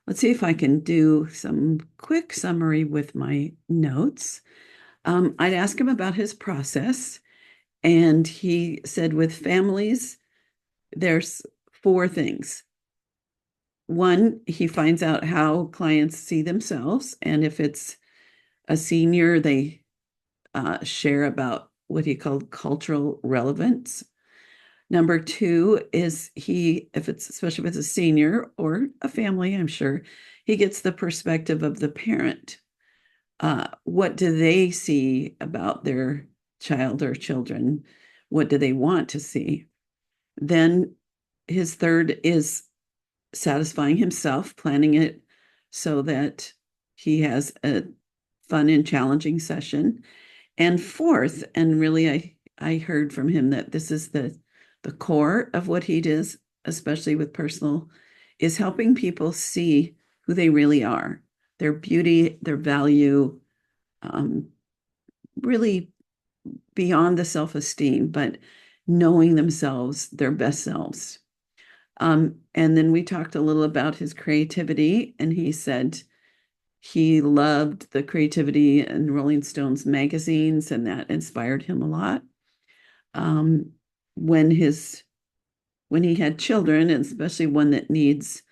Let's see if I can do some quick summary with my notes. I'd ask him about his process, and he said with families, there's 4 things. One, he finds out how clients see themselves, and if it's a senior, they share about what he called cultural relevance. Number 2 is if it's especially if it's a senior or a family, I'm sure he gets the perspective of the parent. What do they see about their child or children? What do they want to see? Then his third is satisfying himself, planning it so that he has a fun and challenging session. And fourth, and really I heard from him that this is the core of what he does, especially with personal, is helping people see who they really are, their beauty, their value, um, really beyond the self-esteem, but knowing themselves, their best selves. And then we talked a little about his creativity, and he said he loved the creativity in Rolling Stones magazines, and that inspired him a lot. Um, when his when he had children, and especially one that needs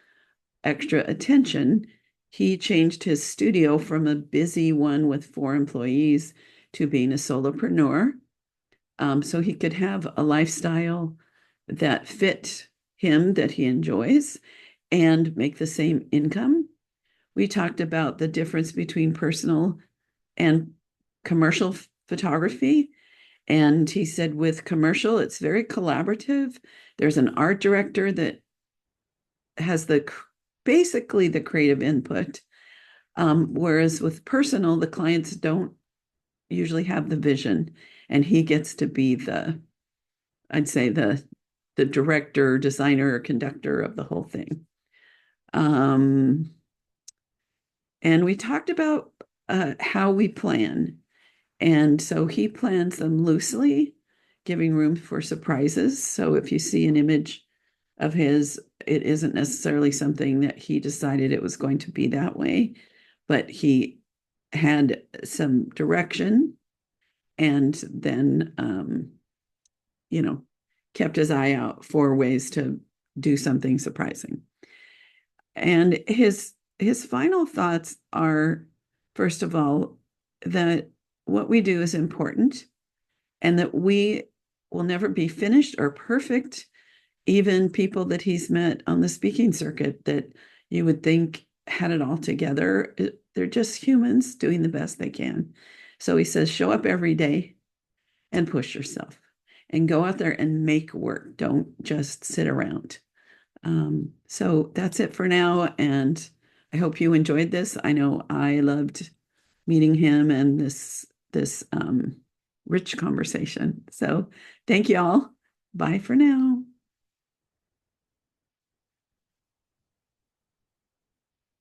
extra attention, he changed his studio from a busy one with 4 employees to being a solopreneur, so he could have a lifestyle that fit him, that he enjoys, and make the same income. We talked about the difference between personal and commercial photography. And he said with commercial, it's very collaborative. There's an art director that has basically the creative input. Whereas with personal, the clients don't usually have the vision, and he gets to be I'd say the director, designer, or conductor of the whole thing. Um, and we talked about how we plan. And so he plans them loosely. giving room for surprises. So if you see an image of his, it isn't necessarily something that he decided it was going to be that way, but he had some direction and then, you know, kept his eye out for ways to do something surprising. And his final thoughts are, first of all, that what we do is important and that we will never be finished or perfect. Even people that he's met on the speaking circuit that you would think had it all together, they're just humans doing the best they can. So he says, show up every day and push yourself and go out there and make work. Don't just sit around. So that's it for now. And I hope you enjoyed this. I know I loved meeting him and this rich conversation. So thank you all. Bye for now.